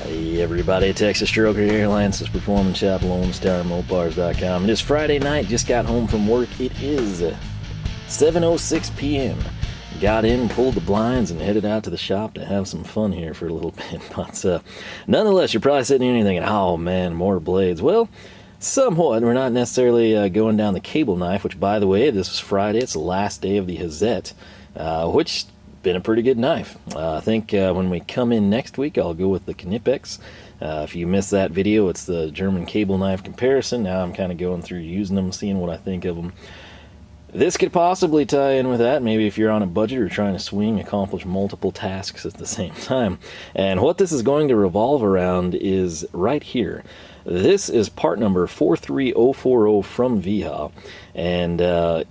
Hey everybody, Texas Stroker here, Lance's Performance Shop, LoneStarMopars.com. It is Friday night, just got home from work. It is 7:06 p.m. Got in, pulled the blinds, and headed out to the shop to have some fun here for a little bit. But nonetheless, you're probably sitting here and thinking, oh man, more blades. Well, somewhat. We're not necessarily going down the cable knife, which, by the way, this was Friday. It's the last day of the Hazette, which been a pretty good knife. I think when we come in next week, I'll go with the Knipex. If you missed that video, it's the German cable knife comparison. Now I'm kind of going through using them, seeing what I think of them. This could possibly tie in with that, maybe if you're on a budget or trying to swing, accomplish multiple tasks at the same time. And what this is going to revolve around is right here. This is part number 43040 from Wiha, and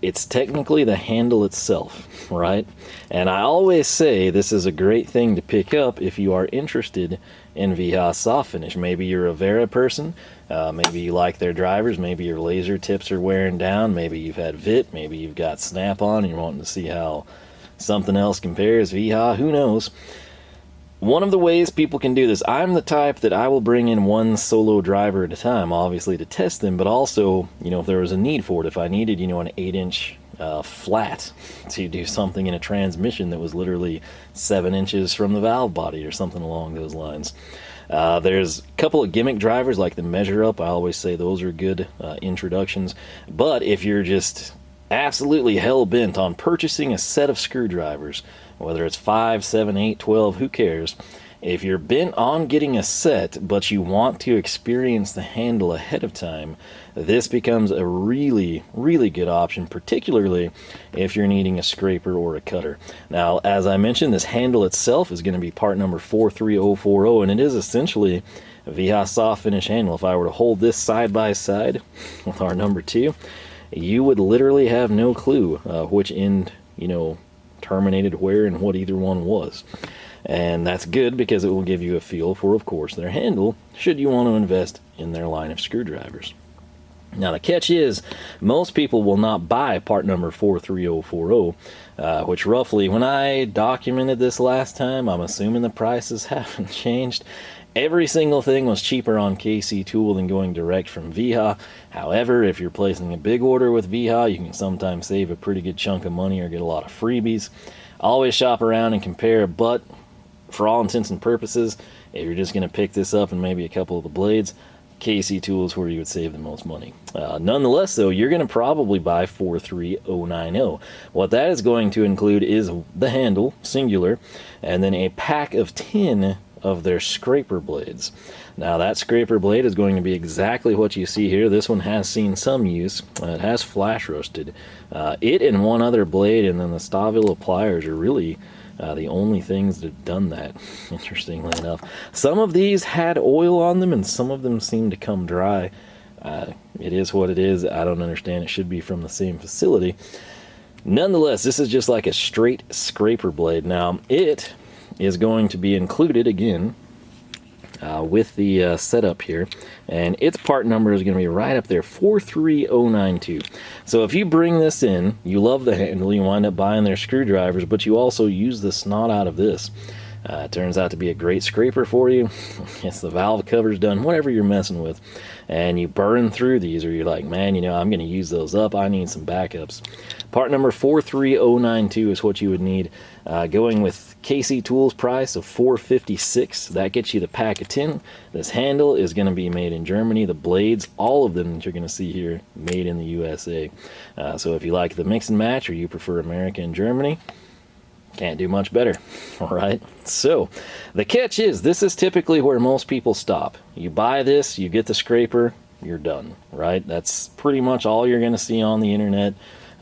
it's technically the handle itself, right? And I always say this is a great thing to pick up if you are interested in Wiha soft finish. Maybe you're a Vera person, maybe you like their drivers, maybe your laser tips are wearing down, maybe you've had VIT, maybe you've got snap-on and you're wanting to see how something else compares. Wiha, who knows? One of the ways people can do this, I'm the type that I will bring in one solo driver at a time, obviously to test them, but also, you know, if there was a need for it, if I needed, you know, an 8-inch flat to do something in a transmission that was literally 7 inches from the valve body or something along those lines. There's a couple of gimmick drivers like the Measure Up. I always say those are good introductions, but if you're just absolutely hell-bent on purchasing a set of screwdrivers, whether it's 5, 7, 8, 12, who cares? If you're bent on getting a set, but you want to experience the handle ahead of time, this becomes a really, really good option, particularly if you're needing a scraper or a cutter. Now, as I mentioned, this handle itself is going to be part number 43040, and it is essentially a Wiha soft finish handle. If I were to hold this side by side with our number 2, you would literally have no clue which end, you know, terminated where and what either one was. And that's good because it will give you a feel for, of course, their handle should you want to invest in their line of screwdrivers. Now the catch is, most people will not buy part number 43040, which roughly, when I documented this last time, I'm assuming the prices haven't changed. Every single thing was cheaper on KC Tool than going direct from Wiha. However, if you're placing a big order with Wiha, you can sometimes save a pretty good chunk of money or get a lot of freebies. Always shop around and compare, but for all intents and purposes, if you're just going to pick this up and maybe a couple of the blades, KC Tool is where you would save the most money. Nonetheless, though, you're going to probably buy 43090. What that is going to include is the handle, singular, and then a pack of 10 of their scraper blades. Now that scraper blade is going to be exactly what you see here. This one has seen some use. It has flash roasted. It and one other blade and then the Stavilo pliers are really the only things that have done that, interestingly enough. Some of these had oil on them and some of them seem to come dry. It is what it is. I don't understand. It should be from the same facility. Nonetheless, this is just like a straight scraper blade. Now it is going to be included again with the setup here, and its part number is going to be right up there, 43092. So if you bring this in, you love the handle, you wind up buying their screwdrivers, but you also use the snot out of this. It turns out to be a great scraper for you. It's the valve covers done, whatever you're messing with, and you burn through these, or you're like, man, you know, I'm going to use those up, I need some backups. Part number 43092 is what you would need. Going with KC Tools price of $456, that gets you the pack of 10. This handle is going to be made in Germany. The blades, all of them that you're going to see here, made in the USA. So if you like the mix and match, or you prefer America and Germany, can't do much better. All right, so the catch is, this is typically where most people stop. You buy this, you get the scraper, you're done, right? That's pretty much all you're going to see on the internet.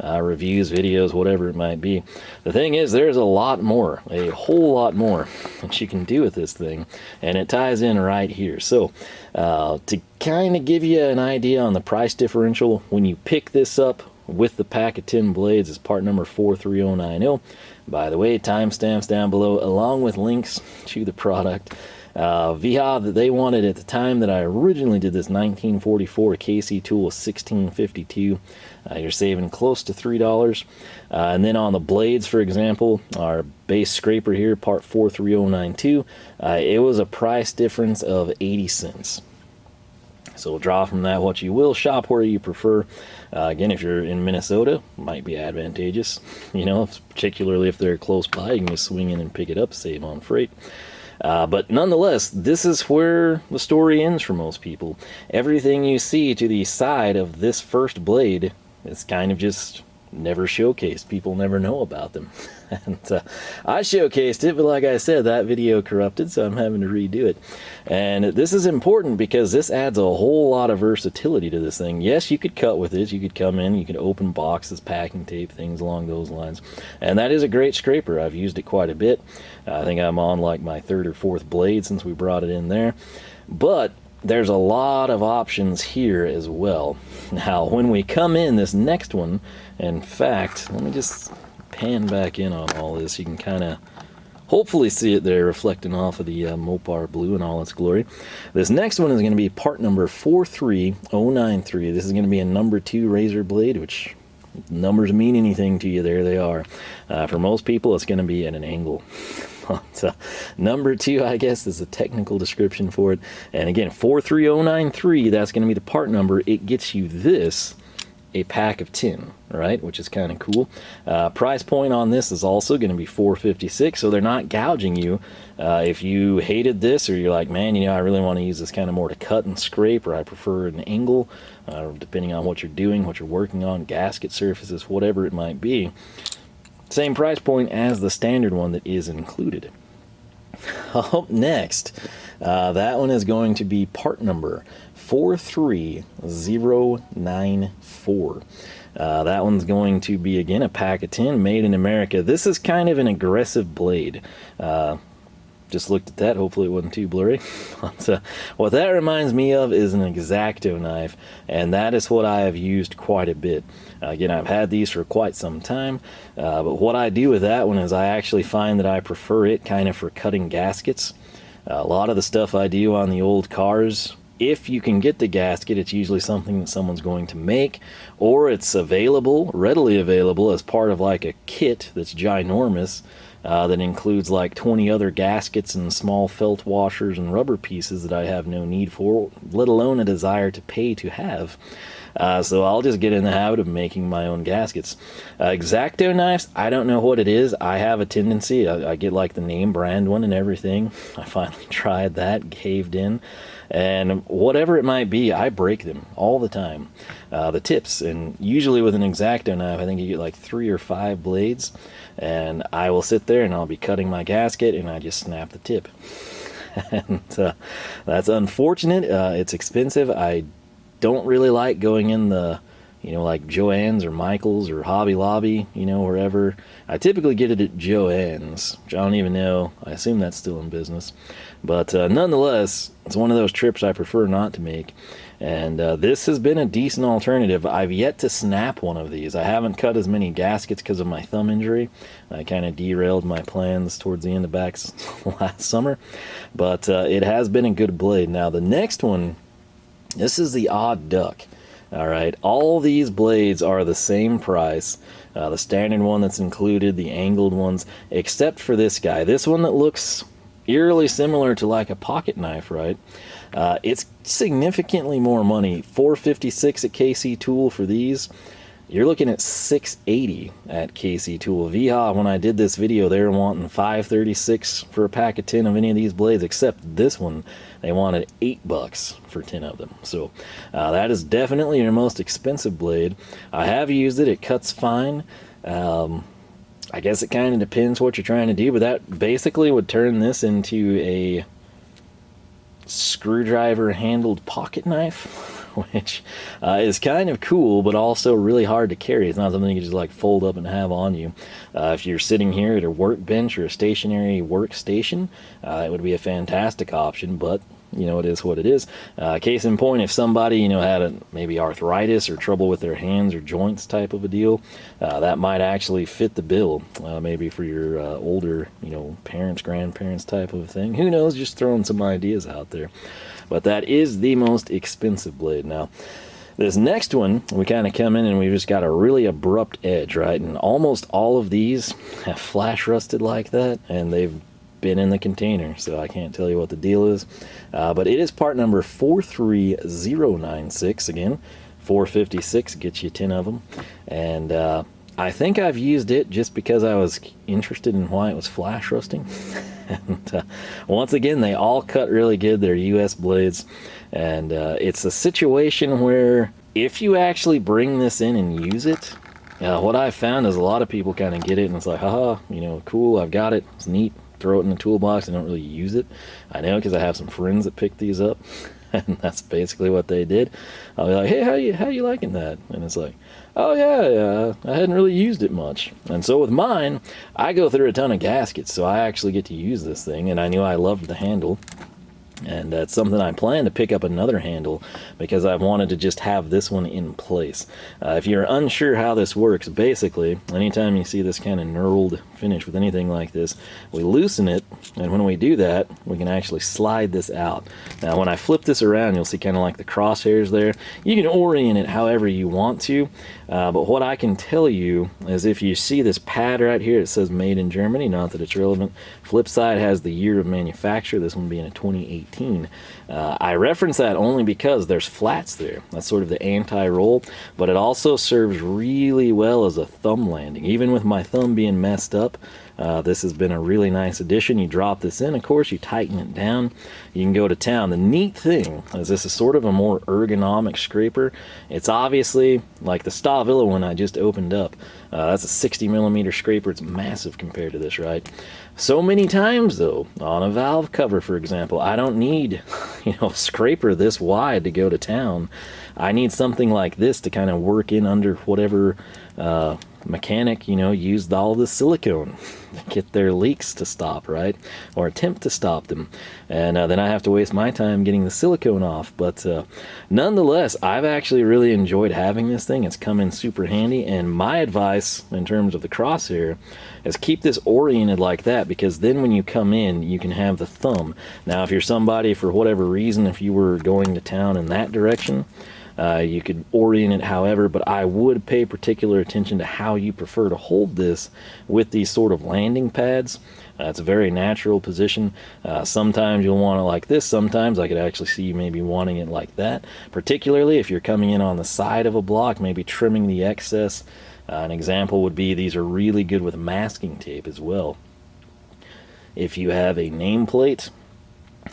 Reviews, videos, whatever it might be. The thing is, there's a lot more, a whole lot more that you can do with this thing, and it ties in right here. So to kind of give you an idea on the price differential, when you pick this up with the pack of 10 blades, is part number 43090. By the way, timestamps down below along with links to the product. Wiha, they wanted at the time that I originally did this 1944 KC tool was $16.52. You're saving close to $3. And then on the blades, for example, our base scraper here, part 43092, it was a price difference of 80 cents. So draw from that what you will. Shop where you prefer. Again, if you're in Minnesota, might be advantageous. You know, particularly if they're close by, you can just swing in and pick it up, save on freight. But nonetheless, this is where the story ends for most people. Everything you see to the side of this first blade is kind of just never showcased. People never know about them. And I showcased it, but like I said, that video corrupted, so I'm having to redo it. And this is important because this adds a whole lot of versatility to this thing. Yes, you could cut with it. You could come in, you could open boxes, packing tape, things along those lines. And that is a great scraper. I've used it quite a bit. I think I'm on like my third or fourth blade since we brought it in there. But there's a lot of options here as well. Now, when we come in this next one, in fact, let me just pan back in on all this. You can kind of hopefully see it there reflecting off of the Mopar blue in all its glory. This next one is going to be part number 43093. This is going to be a number 2 razor blade, which numbers mean anything to you, there they are. For most people, it's going to be at an angle. But, number 2, I guess, is a technical description for it. And again, 43093, that's going to be the part number. It gets you this, a pack of 10, right, which is kind of cool. Price point on this is also going to be $4.56, so they're not gouging you. If you hated this, or you're like, man, you know, I really want to use this kind of more to cut and scrape, or I prefer an angle, depending on what you're doing, what you're working on, gasket surfaces, whatever it might be. Same price point as the standard one that is included. Up next, that one is going to be part number 43094. That one's going to be, again, a pack of 10, made in America. This is kind of an aggressive blade. Just looked at that. Hopefully it wasn't too blurry. But, what that reminds me of is an X-Acto knife, and that is what I have used quite a bit. Again, I've had these for quite some time, but what I do with that one is I actually find that I prefer it kind of for cutting gaskets. A lot of the stuff I do on the old cars, if you can get the gasket, it's usually something that someone's going to make, or it's available, readily available, as part of like a kit that's ginormous, that includes like 20 other gaskets and small felt washers and rubber pieces that I have no need for, let alone a desire to pay to have. So I'll just get in the habit of making my own gaskets. X-Acto knives, I don't know what it is. I have a tendency, I get like the name brand one and everything. I finally tried that, caved in. And whatever it might be, I break them all the time. The tips, and usually with an X-Acto knife, I think you get like 3 or 5 blades. And I will sit there and I'll be cutting my gasket and I just snap the tip. And that's unfortunate. It's expensive. I don't really like going in the, you know, like Joann's or Michael's or Hobby Lobby, you know, wherever. I typically get it at Joann's, which I don't even know. I assume that's still in business. But nonetheless, it's one of those trips I prefer not to make. And this has been a decent alternative. I've yet to snap one of these. I haven't cut as many gaskets because of my thumb injury. I kind of derailed my plans towards the end of last summer. But it has been a good blade. Now, the next one, this is the odd duck. All right, all these blades are the same price. The standard one that's included, the angled ones, except for this guy. This one that looks eerily similar to like a pocket knife, right? It's significantly more money. $4.56 at KC Tool for these. You're looking at $6.80 at KC Tool. Wiha, when I did this video, they were wanting $5.36 for a pack of 10 of any of these blades, except this one, they wanted $8 for 10 of them. So that is definitely your most expensive blade. I have used it. It cuts fine. I guess it kind of depends what you're trying to do, but that basically would turn this into a screwdriver handled pocket knife, which is kind of cool, but also really hard to carry. It's not something you can just like fold up and have on you. If you're sitting here at a workbench or a stationary workstation, it would be a fantastic option, but it is what it is. Case in point, if somebody, had maybe arthritis or trouble with their hands or joints type of a deal, that might actually fit the bill, maybe for your older, parents, grandparents type of thing. Who knows? Just throwing some ideas out there. But that is the most expensive blade. Now, this next one, we kind of come in and we've just got a really abrupt edge, right? And almost all of these have flash rusted like that, and they've been in the container, so I can't tell you what the deal is. But it is part number 43096. Again, 456 gets you 10 of them. And I think I've used it just because I was interested in why it was flash rusting. And once again, they all cut really good. They're US blades. And it's a situation where if you actually bring this in and use it, what I've found is a lot of people kind of get it and it's like, haha, cool, I've got it, it's neat, throw it in the toolbox, and don't really use it. I know, because I have some friends that picked these up, and that's basically what they did. I'll be like, hey, how you liking that? And it's like, oh yeah, I hadn't really used it much. And so with mine, I go through a ton of gaskets, so I actually get to use this thing, and I knew I loved the handle. And that's something I plan to pick up another handle because I've wanted to just have this one in place. If you're unsure how this works, basically, anytime you see this kind of knurled finish with anything like this, we loosen it, and when we do that, we can actually slide this out. Now, when I flip this around, you'll see kind of like the crosshairs there. You can orient it however you want to, but what I can tell you is if you see this pad right here, it says made in Germany, not that it's relevant. Flip side has the year of manufacture, this one being a 2018. I reference that only because there's flats there. That's sort of the anti-roll, but it also serves really well as a thumb landing. Even with my thumb being messed up, this has been a really nice addition. You drop this in, of course, you tighten it down, you can go to town. The neat thing is this is sort of a more ergonomic scraper. It's obviously like the Stavilla one I just opened up. That's a 60 millimeter scraper. It's massive compared to this, right? So many times though, on a valve cover, for example, I don't need, a scraper this wide to go to town. I need something like this to kind of work in under whatever mechanic, used all the silicone to get their leaks to stop, right? Or attempt to stop them. And then I have to waste my time getting the silicone off. But nonetheless, I've actually really enjoyed having this thing. It's come in super handy. And my advice in terms of the crosshair is keep this oriented like that, because then when you come in, you can have the thumb. Now, if you're somebody, for whatever reason, if you were going to town in that direction, you could orient it however, but I would pay particular attention to how you prefer to hold this with these sort of landing pads. It's a very natural position. Sometimes you'll want it like this. Sometimes I could actually see you maybe wanting it like that, particularly if you're coming in on the side of a block, maybe trimming the excess. An example would be these are really good with masking tape as well. If you have a nameplate,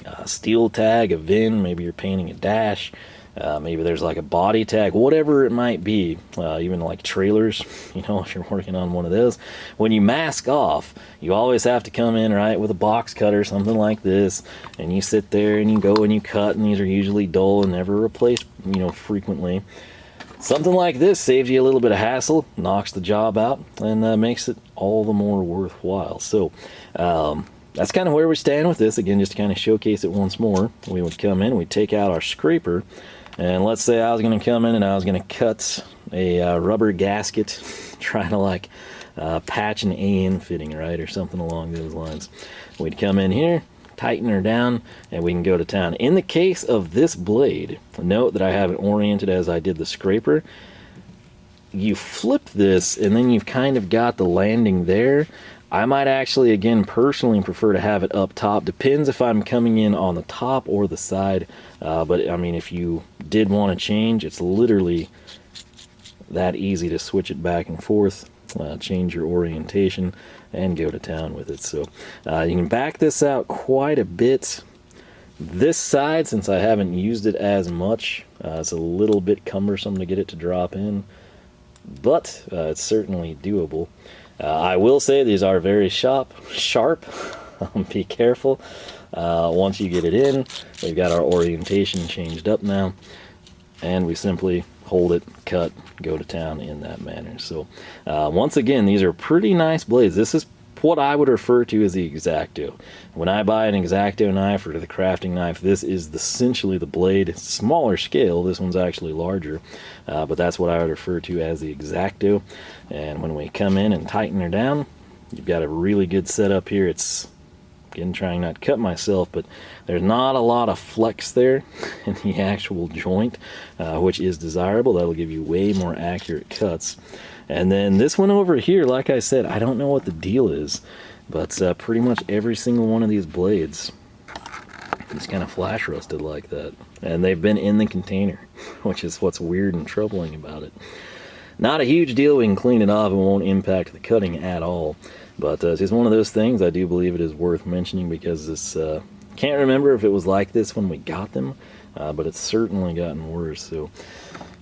a steel tag, a VIN, maybe you're painting a dash, maybe there's like a body tag, whatever it might be, even like trailers, if you're working on one of those. When you mask off, you always have to come in, right, with a box cutter, something like this, and you sit there and you go and you cut, and these are usually dull and never replaced, frequently. Something like this saves you a little bit of hassle, knocks the job out, and makes it all the more worthwhile. So, that's kind of where we stand with this. Again, just to kind of showcase it once more, we would come in, we'd take out our scraper, and let's say I was going to come in and I was going to cut a rubber gasket, trying to patch an AN fitting, right, or something along those lines. We'd come in here, tighten her down, and we can go to town. In the case of this blade, note that I have it oriented as I did the scraper. You flip this, and then you've kind of got the landing there. I might actually, again, personally prefer to have it up top. Depends if I'm coming in on the top or the side. But, I mean, if you did want to change, it's literally that easy to switch it back and forth, change your orientation, and go to town with it. So you can back this out quite a bit. This side, since I haven't used it as much, it's a little bit cumbersome to get it to drop in. But it's certainly doable. I will say these are very sharp. Be careful. Once you get it in, we've got our orientation changed up now, and we simply hold it, cut, go to town in that manner. So once again, these are pretty nice blades. This is what I would refer to as the X-Acto. When I buy an X-Acto knife or the crafting knife, this is essentially the blade. Smaller scale, this one's actually larger, but that's what I would refer to as the X-Acto. And when we come in and tighten her down, you've got a really good setup here. It's, again, trying not to cut myself, but there's not a lot of flex there in the actual joint, which is desirable. That'll give you way more accurate cuts. And then this one over here, like I said, I don't know what the deal is, but pretty much every single one of these blades is kind of flash rusted like that. And they've been in the container, which is what's weird and troubling about it. Not a huge deal. We can clean it off. It won't impact the cutting at all. But it's just one of those things. I do believe it is worth mentioning because it's, can't remember if it was like this when we got them, but it's certainly gotten worse. So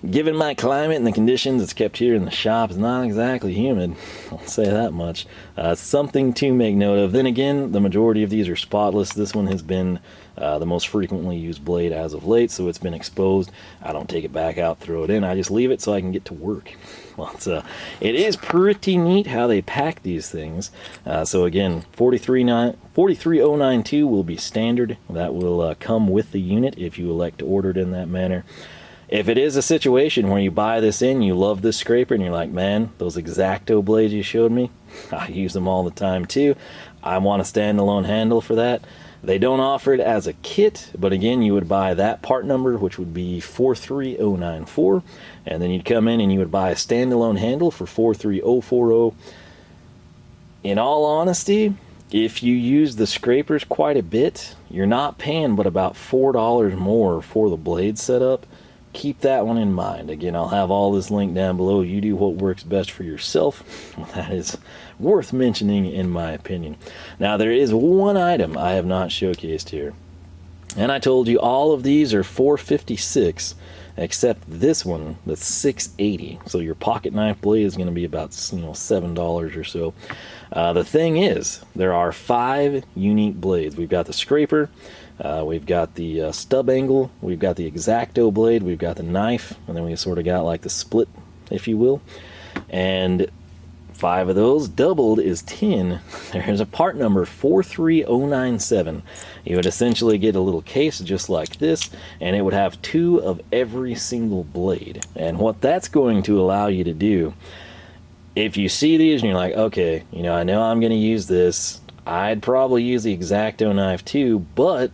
given my climate and the conditions it's kept here in the shop, it's not exactly humid, I'll say that much. Something to make note of. Then again, the majority of these are spotless. This one has been the most frequently used blade as of late, so it's been exposed. I don't take it back out, throw it in. I just leave it so I can get to work. Well, it is pretty neat how they pack these things. So again, 43092 will be standard. That will come with the unit if you elect to order it in that manner. If it is a situation where you buy this in, you love this scraper, and you're like, man, those X-Acto blades you showed me, I use them all the time too. I want a standalone handle for that. They don't offer it as a kit, but again, you would buy that part number, which would be 43094, and then you'd come in and you would buy a standalone handle for 43040. In all honesty, if you use the scrapers quite a bit, you're not paying but about $4 more for the blade setup. Keep that one in mind. Again, I'll have all this linked down below. You do what works best for yourself. That is worth mentioning in my opinion. Now, there is one item I have not showcased here. And I told you all of these are $456, except this one that's $680. So your pocket knife blade is going to be about, $7 or so. The thing is, there are 5 unique blades. We've got the scraper, we've got the stub angle, we've got the X-Acto blade, we've got the knife, and then we sort of got like the split, if you will. And 5 of those doubled is 10. There's a part number 43097. You would essentially get a little case just like this, and it would have 2 of every single blade. And what that's going to allow you to do, if you see these and you're like, okay, I know I'm going to use this, I'd probably use the X-Acto knife too, but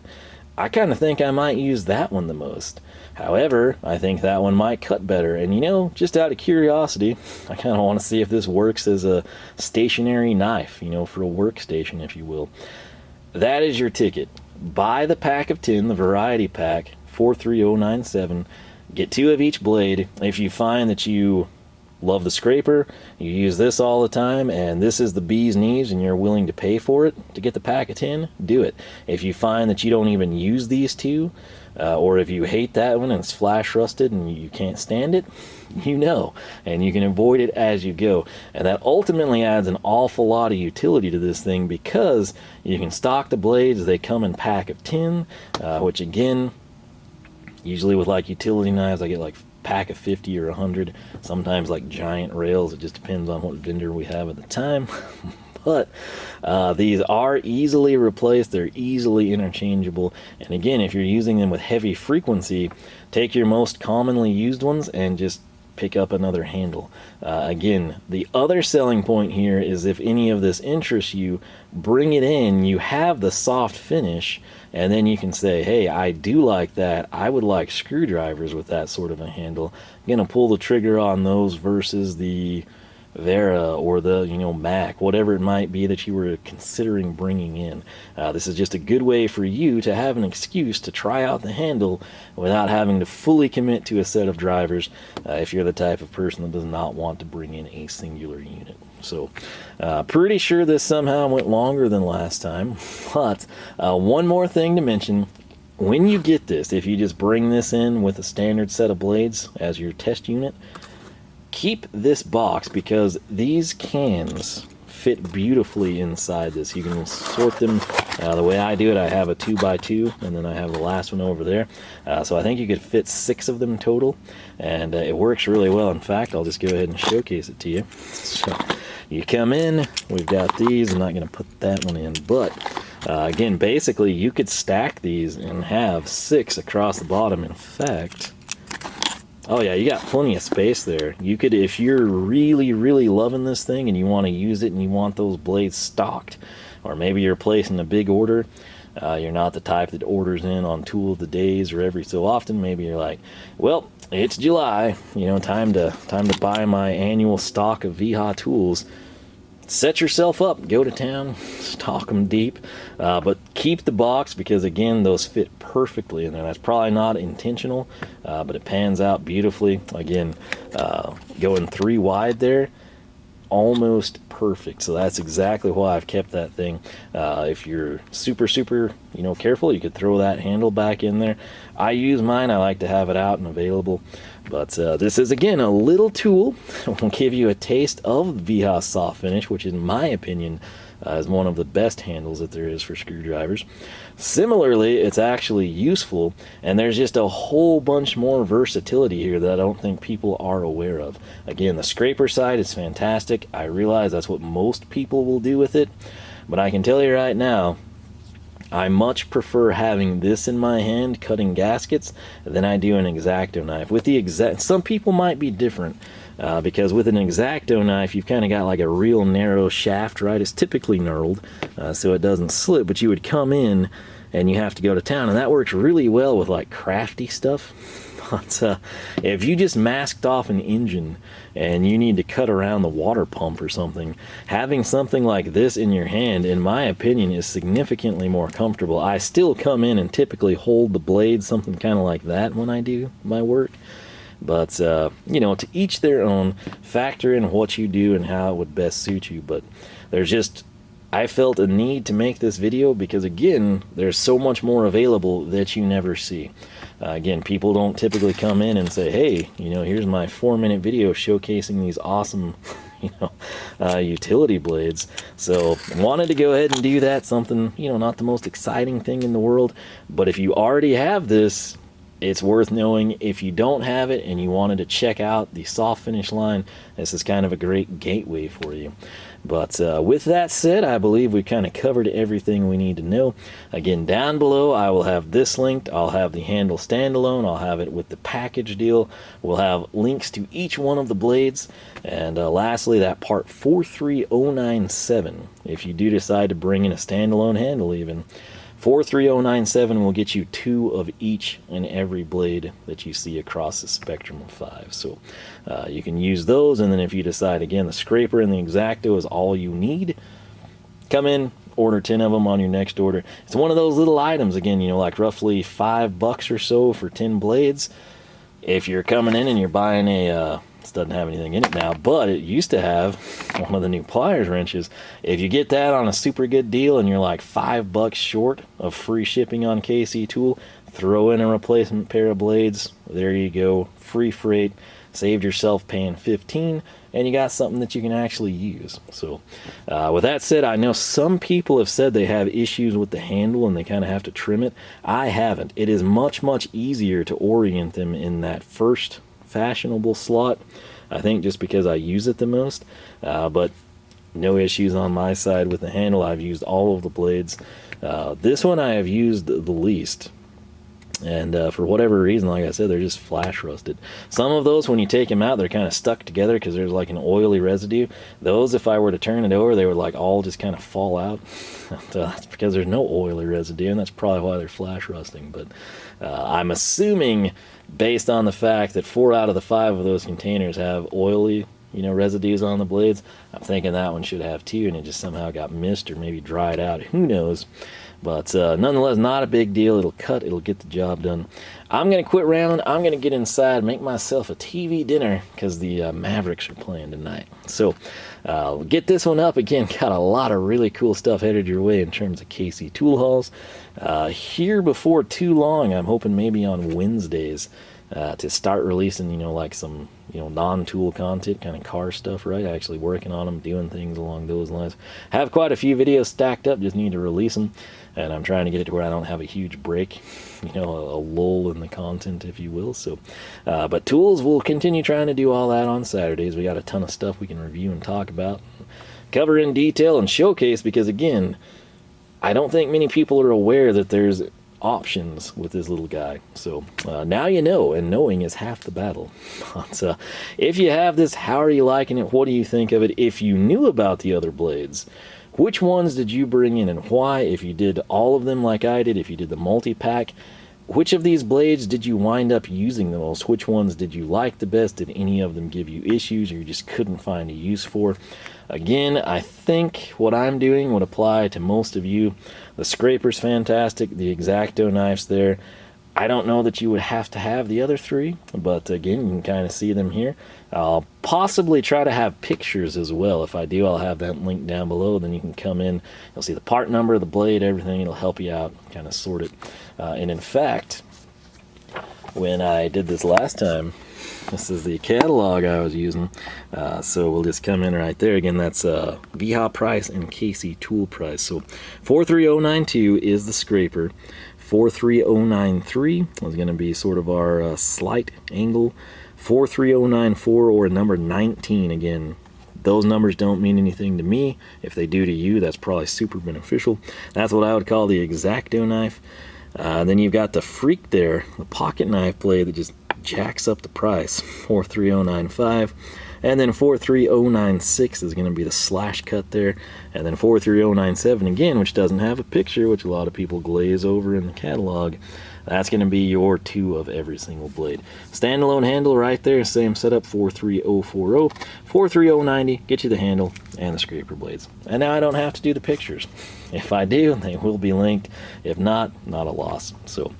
I kind of think I might use that one the most. However, I think that one might cut better. And just out of curiosity, I kind of want to see if this works as a stationary knife, for a workstation, if you will. That is your ticket. Buy the pack of 10, the variety pack, 43097. Get 2 of each blade. If you find that you love the scraper, you use this all the time, and this is the bee's knees and you're willing to pay for it to get the pack of 10, do it. If you find that you don't even use these 2, or if you hate that one and it's flash rusted and you can't stand it, and you can avoid it as you go. And that ultimately adds an awful lot of utility to this thing, because you can stock the blades. They come in pack of 10, which again, usually with like utility knives, I get like pack of 50 or 100, sometimes like giant rails. It just depends on what vendor we have at the time. But these are easily replaced. They're easily interchangeable. And again, if you're using them with heavy frequency, take your most commonly used ones and just pick up another handle. Again, the other selling point here is if any of this interests you, bring it in. You have the soft finish, and then you can say, hey, I do like that. I would like screwdrivers with that sort of a handle. I'm going to pull the trigger on those versus the Vera or the Mac, whatever it might be that you were considering bringing in. This is just a good way for you to have an excuse to try out the handle without having to fully commit to a set of drivers, if you're the type of person that does not want to bring in a singular unit. So pretty sure this somehow went longer than last time. But one more thing to mention: when you get this, if you just bring this in with a standard set of blades as your test unit, keep this box, because these cans fit beautifully inside this. You can sort them the way I do it. I have a 2x2, and then I have the last one over there. So I think you could fit 6 of them total, and it works really well. In fact, I'll just go ahead and showcase it to you. So you come in, we've got these. I'm not going to put that one in, but again, basically you could stack these and have 6 across the bottom. In fact, oh yeah, you got plenty of space there. You could, if you're really, really loving this thing and you want to use it and you want those blades stocked, or maybe you're placing a big order, you're not the type that orders in on tool of the days or every so often. Maybe you're like, well, it's July, you know, time to buy my annual stock of Wiha tools. Set yourself up, go to town, stock them deep, but keep the box, because again, those fit perfectly in there. That's probably not intentional, but it pans out beautifully. Again, going 3 wide there, almost perfect. So that's exactly why I've kept that thing. If you're super, you know, careful, you could throw that handle back in there. I use mine. I like to have it out and available. But this is, again, a little tool. Will give you a taste of Wiha soft finish, which in my opinion is one of the best handles that there is for screwdrivers. Similarly, it's actually useful, and there's just a whole bunch more versatility here that I don't think people are aware of. Again, the scraper side is fantastic. I realize that's what most people will do with it, but I can tell you right now, I much prefer having this in my hand cutting gaskets than I do an X-Acto knife. With the some people might be different, because with an X-Acto knife you've kind of got like a real narrow shaft, right? It's typically knurled, so it doesn't slip, but you would come in and you have to go to town, and that works really well with like crafty stuff. But if you just masked off an engine and you need to cut around the water pump or something, having something like this in your hand, in my opinion, is significantly more comfortable. I still come in and typically hold the blade, something kind of like that, when I do my work. But, you know, to each their own. Factor in what you do and how it would best suit you. But there's just, I felt a need to make this video because, again, there's so much more available that you never see. Again, people don't typically come in and say, hey, you know, here's my 4-minute video showcasing these awesome, you know, utility blades. So wanted to go ahead and do that. Something, you know, not the most exciting thing in the world, but if you already have this, it's worth knowing. If you don't have it and you wanted to check out the soft finish line, this is kind of a great gateway for you. But with that said, I believe we've kind of covered everything we need to know. Again, down below I will have this linked. I'll have the handle standalone. I'll have it with the package deal. We'll have links to each one of the blades. And lastly, that part 43097, if you do decide to bring in a standalone handle even, 43097 will get you 2 of each and every blade that you see across the spectrum of 5. So you can use those, and then if you decide, again, the scraper and the X-Acto is all you need, come in, order 10 of them on your next order. It's one of those little items, again, you know, like roughly $5 or so for 10 blades. If you're coming in and you're buying a this doesn't have anything in it now, but it used to have one of the new pliers wrenches. If you get that on a super good deal and you're like $5 short of free shipping on KC Tool, throw in a replacement pair of blades. There you go, free freight. Saved yourself paying $15, and you got something that you can actually use. So with that said, I know some people have said they have issues with the handle and they kind of have to trim it. I haven't. It is much, much easier to orient them in that first fashionable slot, I think, just because I use it the most. But no issues on my side with the handle. I've used all of the blades. This one I have used the least, and for whatever reason, like I said, they're just flash rusted. Some of those, when you take them out, they're kind of stuck together because there's like an oily residue. Those, if I were to turn it over, they would like all just kind of fall out. That's because there's no oily residue, and that's probably why they're flash rusting. But I'm assuming, based on the fact that 4 out of the 5 of those containers have oily, you know, residues on the blades, I'm thinking that one should have too, and it just somehow got missed or maybe dried out. Who knows? But nonetheless, not a big deal. It'll cut. It'll get the job done. I'm going to quit rambling. I'm going to get inside, make myself a TV dinner, because the Mavericks are playing tonight. So get this one up. Again, got a lot of really cool stuff headed your way in terms of KC tool hauls. Here before too long, I'm hoping maybe on Wednesdays, to start releasing, you know, like some, you know, non-tool content, kind of car stuff, right? Actually working on them, doing things along those lines. Have quite a few videos stacked up, just need to release them, and I'm trying to get it to where I don't have a huge break, you know, a lull in the content, if you will. So, but tools, we'll continue trying to do all that on Saturdays. We got a ton of stuff we can review and talk about, cover in detail and showcase, because again, I don't think many people are aware that there's options with this little guy. So now you know, and knowing is half the battle. But if you have this, how are you liking it? What do you think of it? If you knew about the other blades, which ones did you bring in and why? If you did all of them like I did, if you did the multi-pack, which of these blades did you wind up using the most? Which ones did you like the best? Did any of them give you issues or you just couldn't find a use for? Again, I think what I'm doing would apply to most of you. The scraper's fantastic, the X-Acto knife's there. I don't know that you would have to have the other three, but again, you can kind of see them here. I'll possibly try to have pictures as well. If I do, I'll have that link down below. Then you can come in, you'll see the part number, the blade, everything. It'll help you out, kind of sort it. And in fact, when I did this last time, this is the catalog I was using. So we'll just come in right there. Again, that's Wiha price and Casey tool price. So 43092 is the scraper. 43093 is going to be sort of our slight angle. 43094 or number 19. Again, those numbers don't mean anything to me. If they do to you, that's probably super beneficial. That's what I would call the X-Acto knife. Then you've got the Freak there, the pocket knife blade that just jacks up the price, 43095. And then 43096 is going to be the slash cut there. And then 43097 again, which doesn't have a picture, which a lot of people glaze over in the catalog. That's going to be your 2 of every single blade. Standalone handle right there, same setup, 43040, 43090, get you the handle and the scraper blades. And now I don't have to do the pictures. If I do, they will be linked. If not, not a loss. So,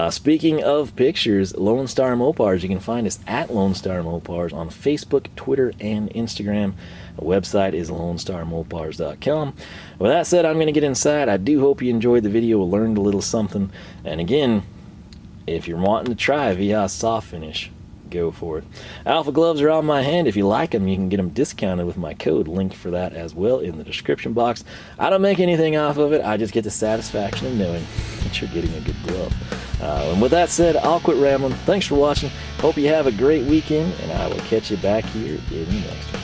speaking of pictures, Lone Star Mopars, you can find us at Lone Star Mopars on Facebook, Twitter, and Instagram. The website is lonestarmopars.com. With that said, I'm going to get inside. I do hope you enjoyed the video, learned a little something. And again, if you're wanting to try Wiha soft finish, go for it. Alpha gloves are on my hand. If you like them, you can get them discounted with my code. Link for that as well in the description box. I don't make anything off of it. I just get the satisfaction of knowing that you're getting a good glove. And with that said, I'll quit rambling. Thanks for watching. Hope you have a great weekend, and I will catch you back here in the next one.